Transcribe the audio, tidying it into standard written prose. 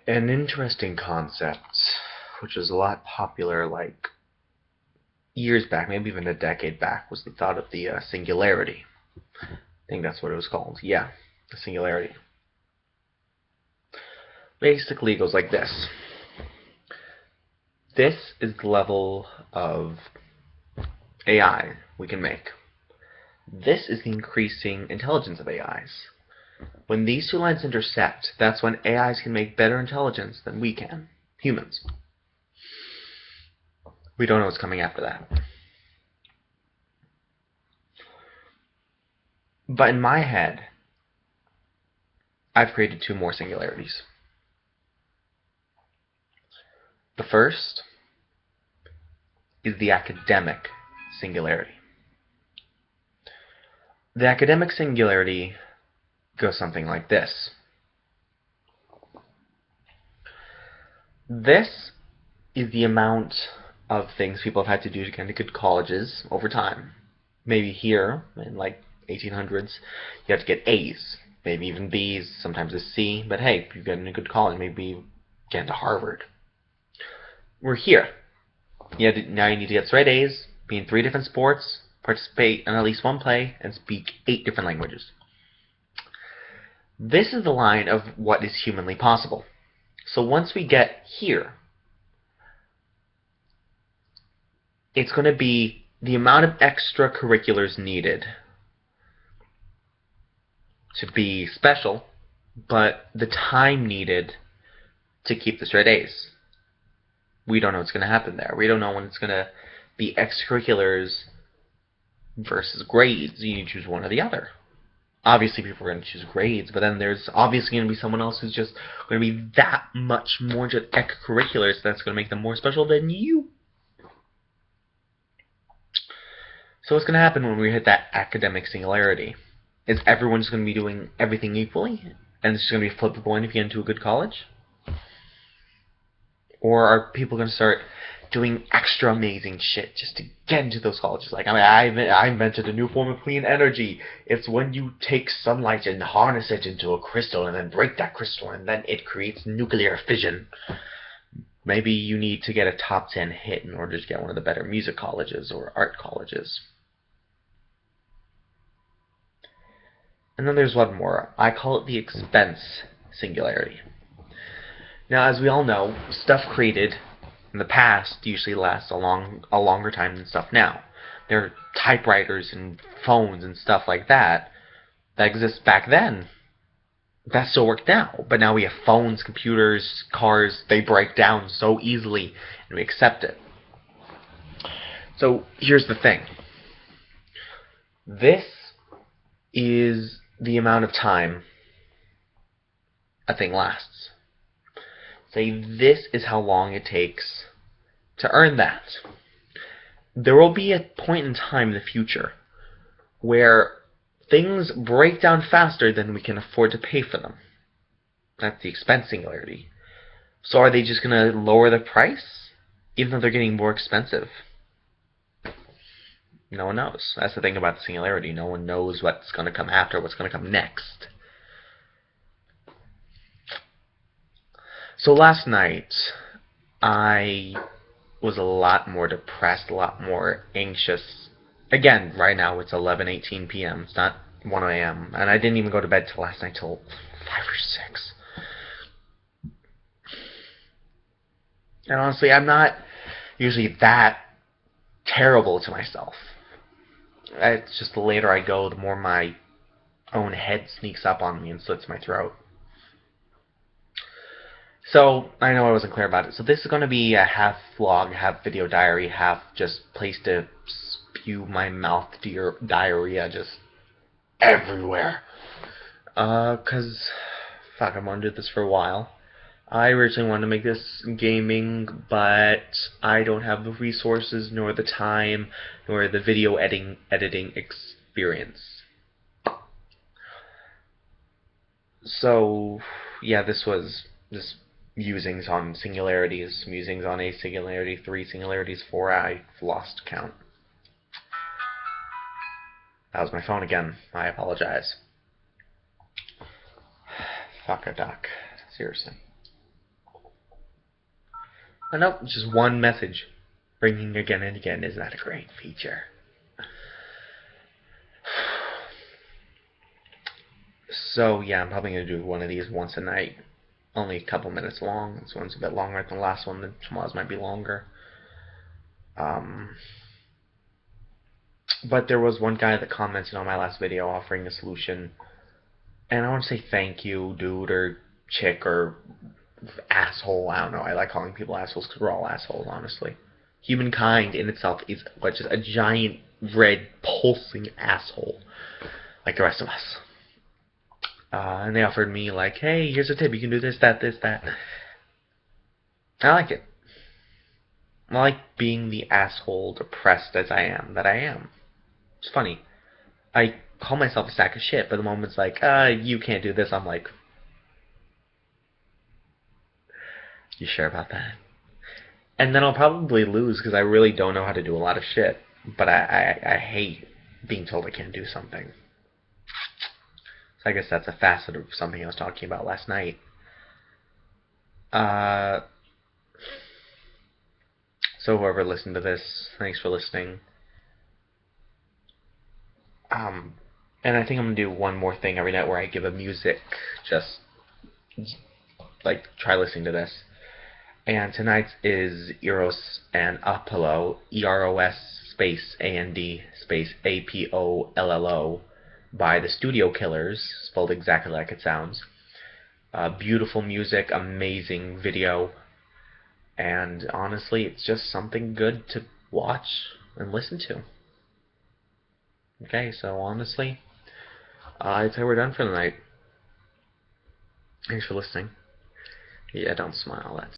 An interesting concept, which was a lot popular like years back, maybe even a decade back, was the thought of the singularity. I think that's what it was called. Yeah, the singularity. Basically, it goes like this. This is the level of AI we can make. This is the increasing intelligence of AIs. When these two lines intersect, that's when AIs can make better intelligence than we can, humans. We don't know what's coming after that. But in my head, I've created two more singularities. The first is the academic singularity. The academic singularity goes something like this. This is the amount of things people have had to do to get into good colleges over time. Maybe here, in like 1800s, you have to get A's, maybe even B's, sometimes a C, but hey, if you get into a good college, maybe you get into Harvard. We're here. Now you need to get straight A's, be in 3 different sports, participate in at least 1 play, and speak 8 different languages. This is the line of what is humanly possible. So once we get here, it's going to be the amount of extracurriculars needed to be special, but the time needed to keep the straight A's. We don't know what's going to happen there. We don't know when it's going to be extracurriculars versus grades. You need to choose one or the other. Obviously, people are going to choose grades, but then there's obviously going to be someone else who's just going to be that much more into extracurriculars that's going to make them more special than you. So what's going to happen when we hit that academic singularity? Is everyone just going to be doing everything equally? And it's just going to be flip a coin if you get into a good college? Or are people going to start doing extra amazing shit just to get into those colleges? Like, I invented a new form of clean energy. It's when you take sunlight and harness it into a crystal and then break that crystal and then it creates nuclear fission. Maybe you need to get a top 10 hit in order to get one of the better music colleges or art colleges. And then there's one more. I call it the expense singularity. Now, as we all know, stuff created in the past usually lasts a longer time than stuff now. There are typewriters and phones and stuff like that exist back then. That still worked now, but now we have phones, computers, cars. They break down so easily, and we accept it. So here's the thing. This is the amount of time a thing lasts. Say this is how long it takes to earn that. There will be a point in time in the future where things break down faster than we can afford to pay for them. That's the expense singularity. So are they just going to lower the price, even though they're getting more expensive? No one knows. That's the thing about the singularity. No one knows what's going to come after, what's going to come next. So last night, I was a lot more depressed, a lot more anxious. Again, right now it's 11:18 p.m. It's not 1 a.m. And I didn't even go to bed till last night till 5 or 6. And honestly, I'm not usually that terrible to myself. It's just the later I go, the more my own head sneaks up on me and slits my throat. So, I know I wasn't clear about it. So this is going to be a half vlog, half video diary, half just place to spew my mouth diarrhea just everywhere. Cause, fuck, I've wanted to do this for a while. I originally wanted to make this gaming, but I don't have the resources, nor the time, nor the video editing experience. So, yeah, this was just musings on singularities, musings on a singularity, 3 singularities, 4, I've lost count. That was my phone again. I apologize. Fuck a duck. Seriously. Nope, just one message. Ringing again and again. Isn't that a great feature? So yeah, I'm probably gonna do one of these once a night. Only a couple minutes long. This one's a bit longer than the last one. Tomorrow's might be longer. But there was one guy that commented on my last video offering a solution, and I want to say thank you, dude, or chick, or asshole. I don't know. I like calling people assholes because we're all assholes, honestly. Humankind in itself is just a giant red pulsing asshole, like the rest of us. And they offered me like, hey, here's a tip. You can do this, that, this, that. I like it. I like being the asshole, depressed as I am, that I am. It's funny. I call myself a sack of shit, but the moment it's like, you can't do this, I'm like, you sure about that? And then I'll probably lose because I really don't know how to do a lot of shit. But I hate being told I can't do something. So I guess that's a facet of something I was talking about last night. So whoever listened to this, thanks for listening. And I think I'm gonna do one more thing every night where I give a music, just like try listening to this. And tonight's is Eros and Apollo, EROS space AND space APOLLO by the Studio Killers, spelled exactly like it sounds. Beautiful music, amazing video, and honestly, it's just something good to watch and listen to. Okay, so honestly, I'd say we're done for the night. Thanks for listening. Yeah, don't smile. That's